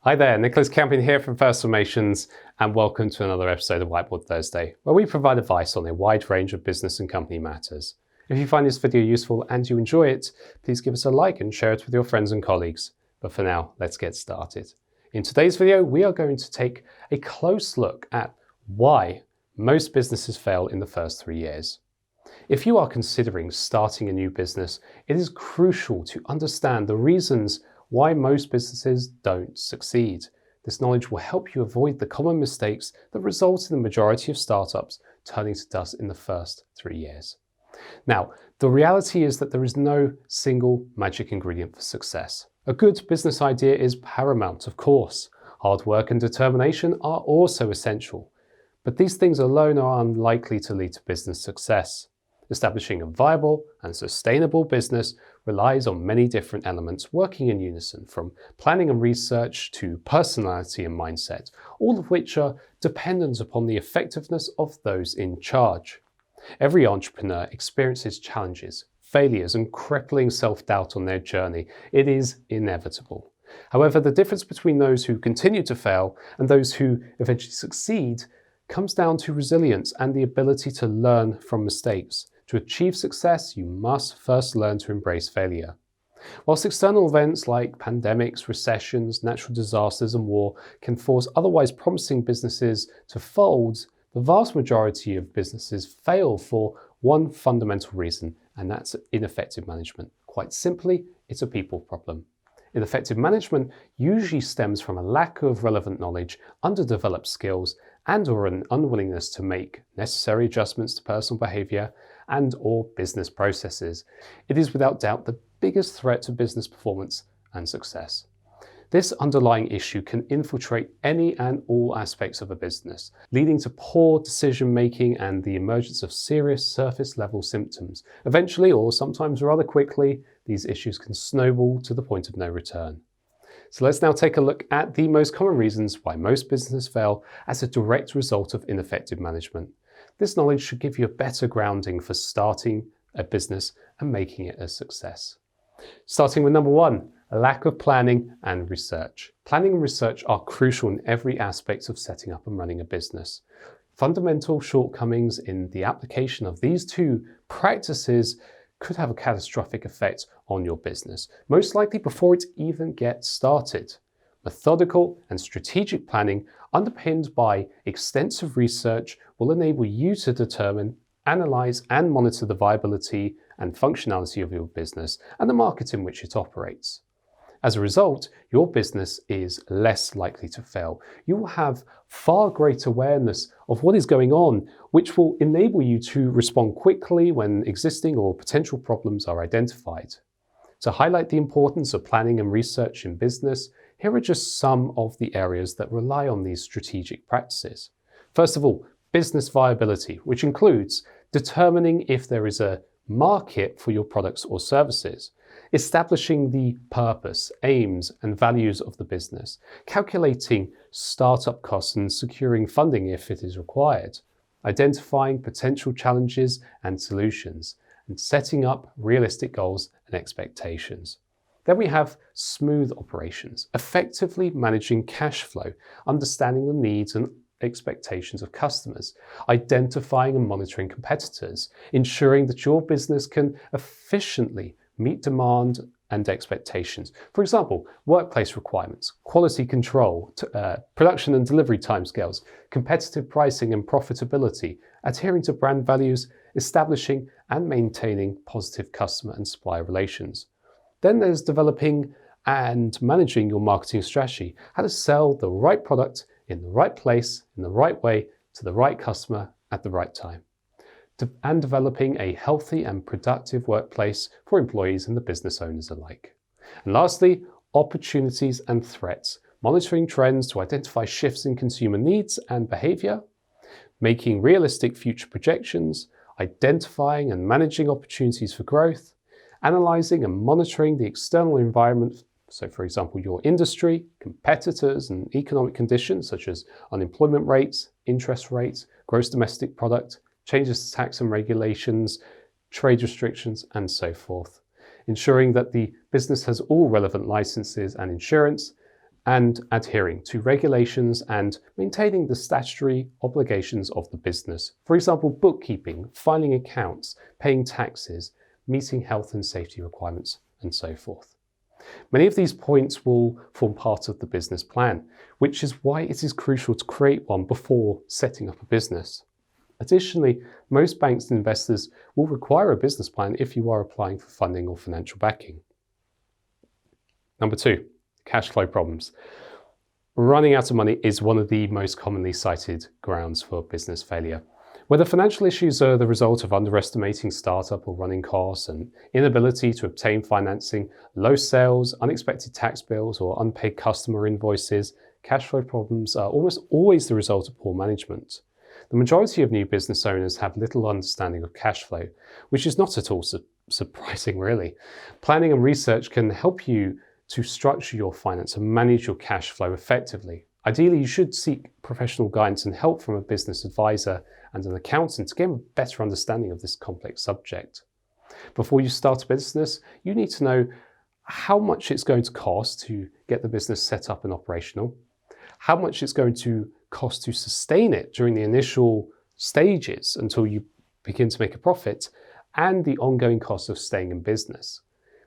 Hi there, Nicholas Campion here from First Formations, and welcome to another episode of Whiteboard Thursday, where we provide advice on a wide range of business and company matters. If you find this video useful and you enjoy it, please give us a like and share it with your friends and colleagues. But for now, let's get started. In today's video, we are going to take a close look at why most businesses fail in the first 3 years. If you are considering starting a new business, it is crucial to understand the reasons why most businesses don't succeed. This knowledge will help you avoid the common mistakes that result in the majority of startups turning to dust in the first 3 years. Now, the reality is that there is no single magic ingredient for success. A good business idea is paramount, of course. Hard work and determination are also essential, but these things alone are unlikely to lead to business success. Establishing a viable and sustainable business relies on many different elements working in unison, from planning and research to personality and mindset, all of which are dependent upon the effectiveness of those in charge. Every entrepreneur experiences challenges, failures, and crippling self-doubt on their journey. It is inevitable. However, the difference between those who continue to fail and those who eventually succeed comes down to resilience and the ability to learn from mistakes. To achieve success, you must first learn to embrace failure. Whilst external events like pandemics, recessions, natural disasters, and war can force otherwise promising businesses to fold, the vast majority of businesses fail for one fundamental reason, and that's ineffective management. Quite simply, it's a people problem. Ineffective management usually stems from a lack of relevant knowledge, underdeveloped skills, and/or an unwillingness to make necessary adjustments to personal behavior and/or business processes. It is without doubt the biggest threat to business performance and success. This underlying issue can infiltrate any and all aspects of a business, leading to poor decision-making and the emergence of serious surface-level symptoms. Eventually, or sometimes rather quickly, these issues can snowball to the point of no return. So let's now take a look at the most common reasons why most businesses fail as a direct result of ineffective management. This knowledge should give you a better grounding for starting a business and making it a success. Starting with number one, a lack of planning and research. Planning and research are crucial in every aspect of setting up and running a business. Fundamental shortcomings in the application of these two practices could have a catastrophic effect on your business, most likely before it even gets started. Methodical and strategic planning, underpinned by extensive research, will enable you to determine, analyze, and monitor the viability and functionality of your business and the market in which it operates. As a result, your business is less likely to fail. You will have far greater awareness of what is going on, which will enable you to respond quickly when existing or potential problems are identified. To highlight the importance of planning and research in business, here are just some of the areas that rely on these strategic practices. First of all, business viability, which includes determining if there is a market for your products or services, establishing the purpose, aims, and values of the business, calculating startup costs and securing funding if it is required, identifying potential challenges and solutions, and setting up realistic goals and expectations. Then we have smooth operations, effectively managing cash flow, understanding the needs and expectations of customers, identifying and monitoring competitors, ensuring that your business can efficiently meet demand and expectations. For example, workplace requirements, quality control, production and delivery timescales, competitive pricing and profitability, adhering to brand values, establishing and maintaining positive customer and supplier relations. Then there's developing and managing your marketing strategy, how to sell the right product in the right place, in the right way, to the right customer at the right time. And developing a healthy and productive workplace for employees and the business owners alike. And lastly, opportunities and threats, monitoring trends to identify shifts in consumer needs and behavior, making realistic future projections, identifying and managing opportunities for growth, analyzing and monitoring the external environment, so for example, your industry, competitors, and economic conditions such as unemployment rates, interest rates, gross domestic product, changes to tax and regulations, trade restrictions, and so forth. Ensuring that the business has all relevant licenses and insurance, and adhering to regulations and maintaining the statutory obligations of the business. For example, bookkeeping, filing accounts, paying taxes, meeting health and safety requirements, and so forth. Many of these points will form part of the business plan, which is why it is crucial to create one before setting up a business. Additionally, most banks and investors will require a business plan if you are applying for funding or financial backing. Number 2, cash flow problems. Running out of money is one of the most commonly cited grounds for business failure. Whether financial issues are the result of underestimating startup or running costs, and inability to obtain financing, low sales, unexpected tax bills, or unpaid customer invoices, cash flow problems are almost always the result of poor management. The majority of new business owners have little understanding of cash flow, which is not at all surprising, really. Planning and research can help you to structure your finance and manage your cash flow effectively. Ideally, you should seek professional guidance and help from a business advisor and an accountant to get a better understanding of this complex subject. Before you start a business, you need to know how much it's going to cost to get the business set up and operational, how much it's going to cost to sustain it during the initial stages until you begin to make a profit, and the ongoing cost of staying in business.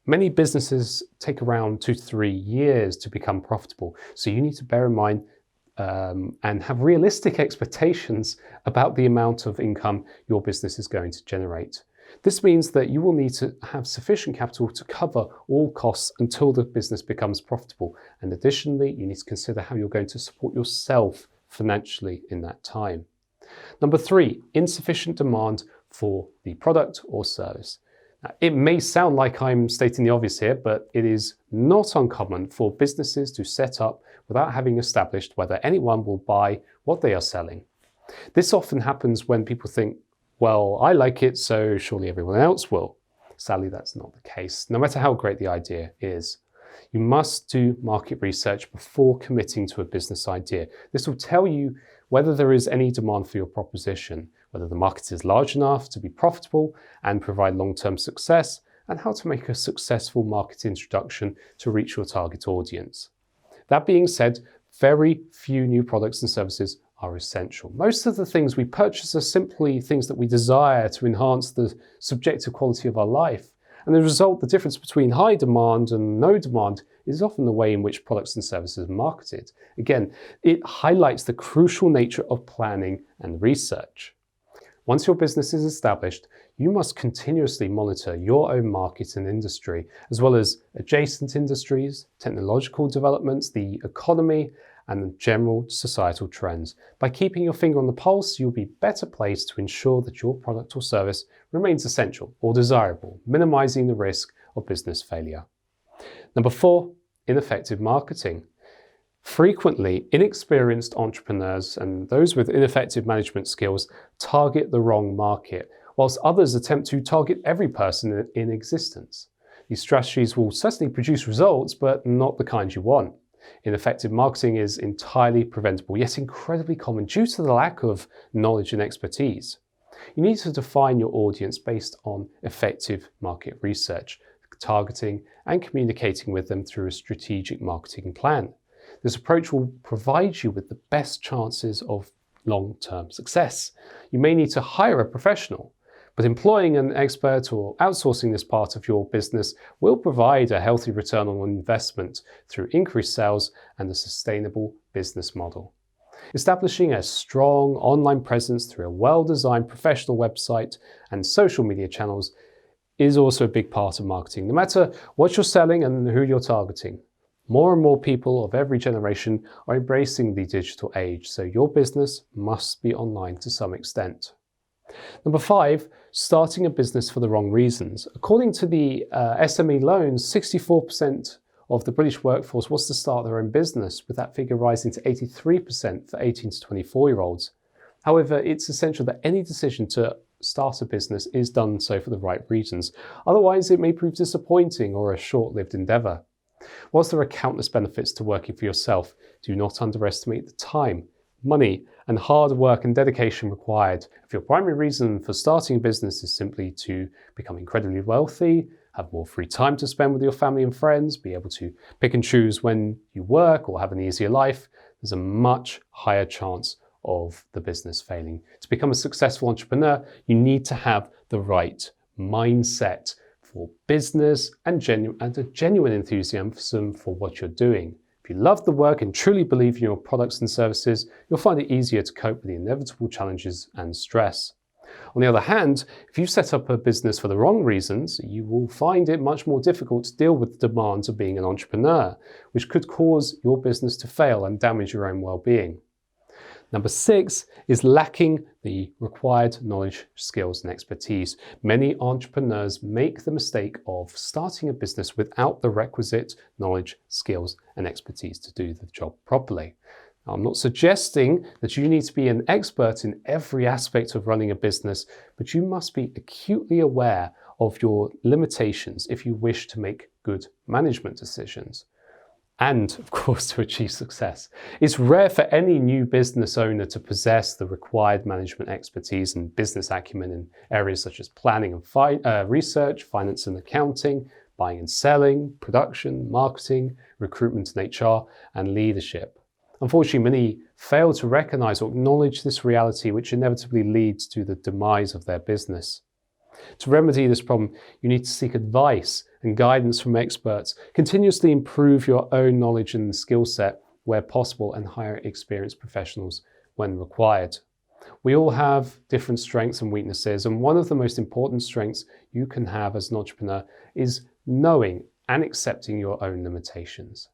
Many businesses take around 2 to 3 years to become profitable, so you need to bear in mind and have realistic expectations about the amount of income your business is going to generate. This means that you will need to have sufficient capital to cover all costs until the business becomes profitable. And additionally, you need to consider how you're going to support yourself financially in that time. Number 3, insufficient demand for the product or service. Now, it may sound like I'm stating the obvious here, but it is not uncommon for businesses to set up without having established whether anyone will buy what they are selling. This often happens when people think, well, I like it, so surely everyone else will. Sadly, that's not the case, no matter how great the idea is. You must do market research before committing to a business idea. This will tell you whether there is any demand for your proposition, whether the market is large enough to be profitable and provide long-term success, and how to make a successful market introduction to reach your target audience. That being said, very few new products and services are essential. Most of the things we purchase are simply things that we desire to enhance the subjective quality of our life. And as a result, the difference between high demand and no demand is often the way in which products and services are marketed. Again, it highlights the crucial nature of planning and research. Once your business is established, you must continuously monitor your own market and industry, as well as adjacent industries, technological developments, the economy, and the general societal trends. By keeping your finger on the pulse, you'll be better placed to ensure that your product or service remains essential or desirable, minimizing the risk of business failure. Number 4, ineffective marketing. Frequently, inexperienced entrepreneurs and those with ineffective management skills target the wrong market, whilst others attempt to target every person in existence. These strategies will certainly produce results, but not the kind you want. Ineffective marketing is entirely preventable, yet incredibly common due to the lack of knowledge and expertise. You need to define your audience based on effective market research, targeting, and communicating with them through a strategic marketing plan. This approach will provide you with the best chances of long-term success. You may need to hire a professional, but employing an expert or outsourcing this part of your business will provide a healthy return on investment through increased sales and a sustainable business model. Establishing a strong online presence through a well-designed professional website and social media channels is also a big part of marketing, no matter what you're selling and who you're targeting. More and more people of every generation are embracing the digital age, so your business must be online to some extent. Number 5, starting a business for the wrong reasons. According to the SME loans, 64% of the British workforce wants to start their own business, with that figure rising to 83% for 18 to 24-year-olds. However, it's essential that any decision to start a business is done so for the right reasons. Otherwise, it may prove disappointing or a short-lived endeavour. Whilst there are countless benefits to working for yourself, do not underestimate the time, money, and hard work and dedication required. If your primary reason for starting a business is simply to become incredibly wealthy, have more free time to spend with your family and friends, be able to pick and choose when you work or have an easier life, there's a much higher chance of the business failing. To become a successful entrepreneur, you need to have the right mindset for business and a genuine enthusiasm for what you're doing. If you love the work and truly believe in your products and services, you'll find it easier to cope with the inevitable challenges and stress. On the other hand, if you set up a business for the wrong reasons, you will find it much more difficult to deal with the demands of being an entrepreneur, which could cause your business to fail and damage your own well-being. Number 6 is lacking the required knowledge, skills, and expertise. Many entrepreneurs make the mistake of starting a business without the requisite knowledge, skills, and expertise to do the job properly. Now, I'm not suggesting that you need to be an expert in every aspect of running a business, but you must be acutely aware of your limitations if you wish to make good management decisions. And, of course, to achieve success. It's rare for any new business owner to possess the required management expertise and business acumen in areas such as planning and research, finance and accounting, buying and selling, production, marketing, recruitment and HR, and leadership. Unfortunately, many fail to recognize or acknowledge this reality, which inevitably leads to the demise of their business. To remedy this problem, you need to seek advice and guidance from experts, continuously improve your own knowledge and skill set where possible, and hire experienced professionals when required. We all have different strengths and weaknesses, and one of the most important strengths you can have as an entrepreneur is knowing and accepting your own limitations.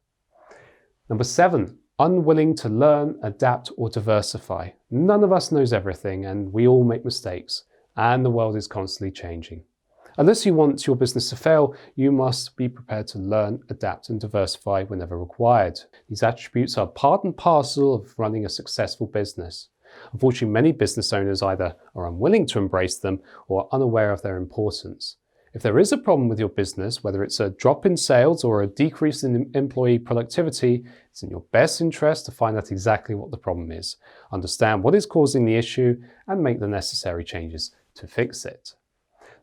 Number 7, unwilling to learn, adapt, or diversify. None of us knows everything, and we all make mistakes, and the world is constantly changing. Unless you want your business to fail, you must be prepared to learn, adapt, and diversify whenever required. These attributes are part and parcel of running a successful business. Unfortunately, many business owners either are unwilling to embrace them or are unaware of their importance. If there is a problem with your business, whether it's a drop in sales or a decrease in employee productivity, it's in your best interest to find out exactly what the problem is, understand what is causing the issue, and make the necessary changes to fix it.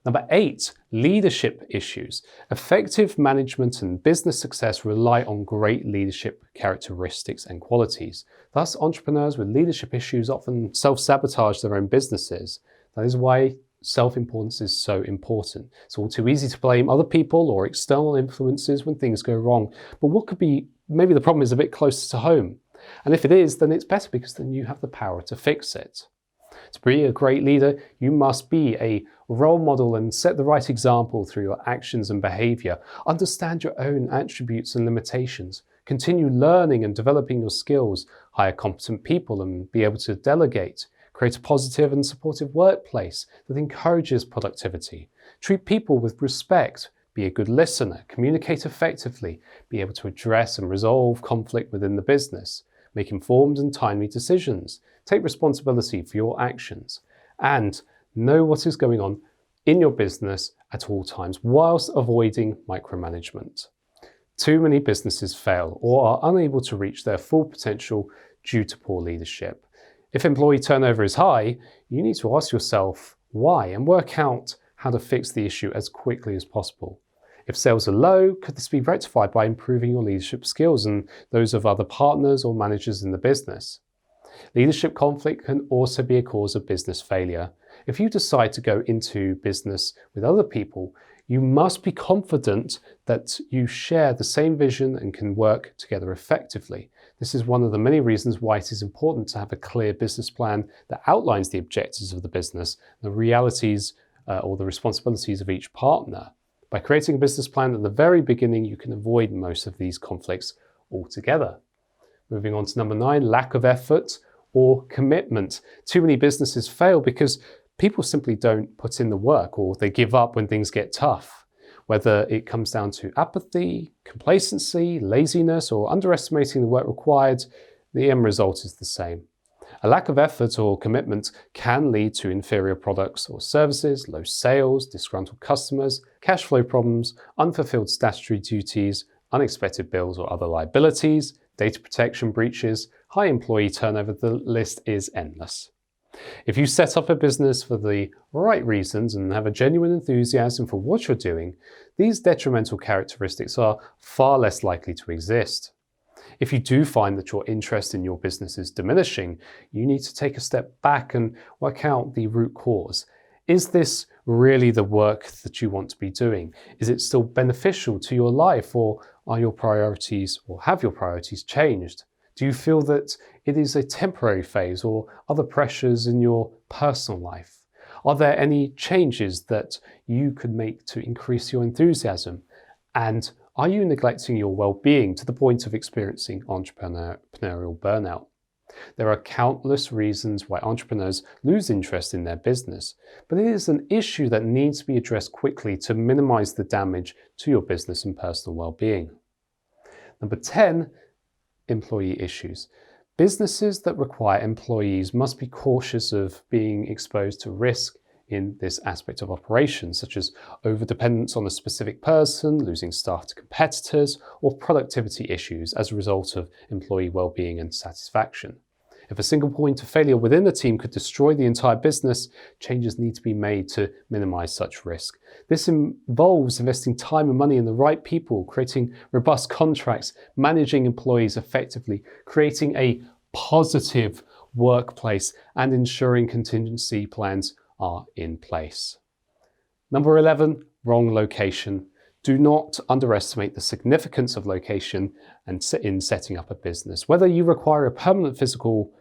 Number 8, leadership issues. Effective management and business success rely on great leadership characteristics and qualities. Thus, entrepreneurs with leadership issues often self-sabotage their own businesses. That is why self-importance is so important. It's all too easy to blame other people or external influences when things go wrong. But what could be, maybe the problem is a bit closer to home. And if it is, then it's better because then you have the power to fix it. To be a great leader, you must be a role model and set the right example through your actions and behavior. Understand your own attributes and limitations. Continue learning and developing your skills. Hire competent people and be able to delegate. Create a positive and supportive workplace that encourages productivity. Treat people with respect. Be a good listener. Communicate effectively. Be able to address and resolve conflict within the business. Make informed and timely decisions. Take responsibility for your actions. And know what is going on in your business at all times, whilst avoiding micromanagement. Too many businesses fail or are unable to reach their full potential due to poor leadership. If employee turnover is high, you need to ask yourself why and work out how to fix the issue as quickly as possible. If sales are low, could this be rectified by improving your leadership skills and those of other partners or managers in the business? Leadership conflict can also be a cause of business failure. If you decide to go into business with other people, you must be confident that you share the same vision and can work together effectively. This is one of the many reasons why it is important to have a clear business plan that outlines the objectives of the business, the realities or the responsibilities of each partner. By creating a business plan at the very beginning, you can avoid most of these conflicts altogether. Moving on to number 9, lack of effort or commitment. Too many businesses fail because people simply don't put in the work or they give up when things get tough. Whether it comes down to apathy, complacency, laziness, or underestimating the work required, the end result is the same. A lack of effort or commitment can lead to inferior products or services, low sales, disgruntled customers, cash flow problems, unfulfilled statutory duties, unexpected bills or other liabilities, data protection breaches, high employee turnover. The list is endless. If you set up a business for the right reasons and have a genuine enthusiasm for what you're doing, these detrimental characteristics are far less likely to exist. If you do find that your interest in your business is diminishing, you need to take a step back and work out the root cause. Is this really the work that you want to be doing? Is it still beneficial to your life, or are your priorities, or have your priorities changed? Do you feel that it is a temporary phase, or other pressures in your personal life? Are there any changes that you could make to increase your enthusiasm? And are you neglecting your well-being to the point of experiencing entrepreneurial burnout? There are countless reasons why entrepreneurs lose interest in their business, but it is an issue that needs to be addressed quickly to minimize the damage to your business and personal well-being. Number 10, employee issues. Businesses that require employees must be cautious of being exposed to risk in this aspect of operations, such as overdependence on a specific person, losing staff to competitors, or productivity issues as a result of employee well-being and satisfaction. If a single point of failure within the team could destroy the entire business, changes need to be made to minimize such risk. This involves investing time and money in the right people, creating robust contracts, managing employees effectively, creating a positive workplace, and ensuring contingency plans are in place. Number 11, wrong location. Do not underestimate the significance of location in setting up a business. Whether you require a permanent physical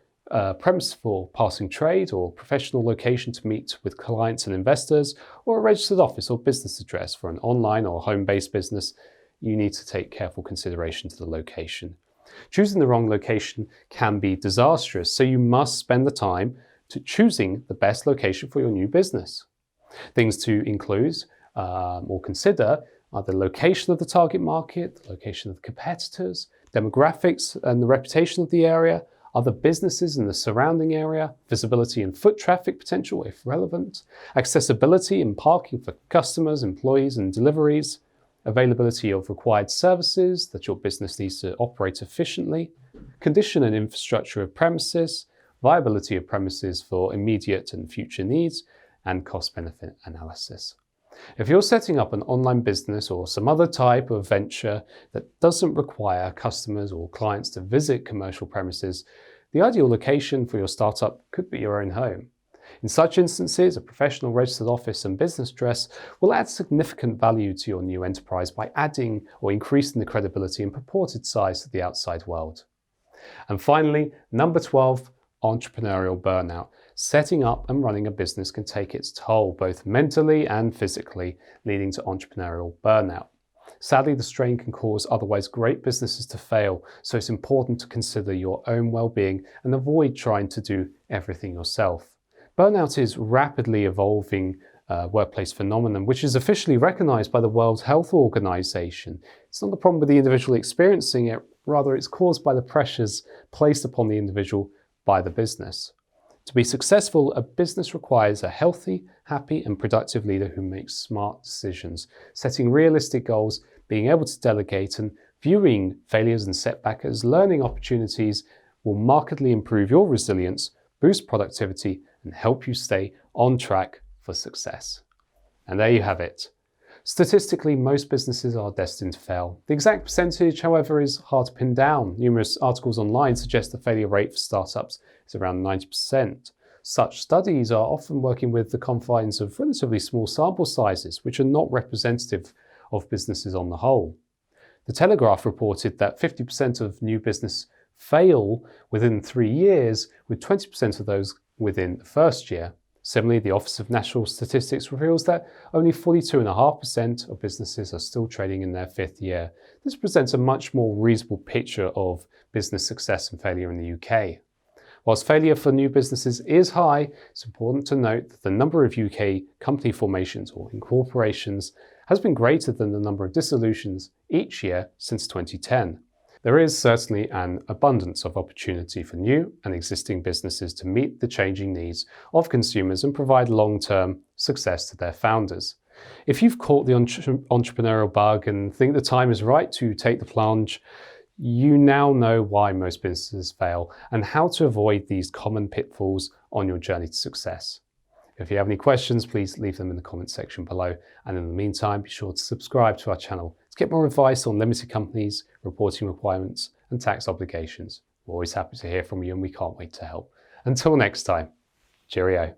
premise for passing trade, or professional location to meet with clients and investors, or a registered office or business address for an online or home-based business, you need to take careful consideration to the location. Choosing the wrong location can be disastrous, so you must spend the time to choosing the best location for your new business. Things to include or consider are the location of the target market, the location of the competitors, demographics and the reputation of the area, other businesses in the surrounding area, visibility and foot traffic potential if relevant, accessibility and parking for customers, employees and deliveries, availability of required services that your business needs to operate efficiently, condition and infrastructure of premises, viability of premises for immediate and future needs, and cost-benefit analysis. If you're setting up an online business or some other type of venture that doesn't require customers or clients to visit commercial premises, the ideal location for your startup could be your own home. In such instances, a professional registered office and business address will add significant value to your new enterprise by adding or increasing the credibility and purported size to the outside world. And finally, number 12, entrepreneurial burnout. Setting up and running a business can take its toll, both mentally and physically, leading to entrepreneurial burnout. Sadly, the strain can cause otherwise great businesses to fail, so it's important to consider your own well-being and avoid trying to do everything yourself. Burnout is a rapidly evolving workplace phenomenon, which is officially recognized by the World Health Organization. It's not the problem with the individual experiencing it, rather it's caused by the pressures placed upon the individual by the business. To be successful, a business requires a healthy, happy, and productive leader who makes smart decisions, setting realistic goals, being able to delegate, and viewing failures and setbacks as learning opportunities will markedly improve your resilience, boost productivity, and help you stay on track for success. And there you have it. Statistically, most businesses are destined to fail. The exact percentage, however, is hard to pin down. Numerous articles online suggest the failure rate for startups is around 90%. Such studies are often working with the confines of relatively small sample sizes, which are not representative of businesses on the whole. The Telegraph reported that 50% of new business fail within 3 years, with 20% of those within the first year. Similarly, the Office of National Statistics reveals that only 42.5% of businesses are still trading in their 5th year. This presents a much more reasonable picture of business success and failure in the UK. Whilst failure for new businesses is high, it's important to note that the number of UK company formations or incorporations has been greater than the number of dissolutions each year since 2010. There is certainly an abundance of opportunity for new and existing businesses to meet the changing needs of consumers and provide long-term success to their founders. If you've caught the entrepreneurial bug and think the time is right to take the plunge, You now know why most businesses fail and how to avoid these common pitfalls on your journey to success. If you have any questions, please leave them in the comments section below. And in the meantime, be sure to subscribe to our channel to get more advice on limited companies, reporting requirements, and tax obligations. We're always happy to hear from you and we can't wait to help. Until next time, cheerio.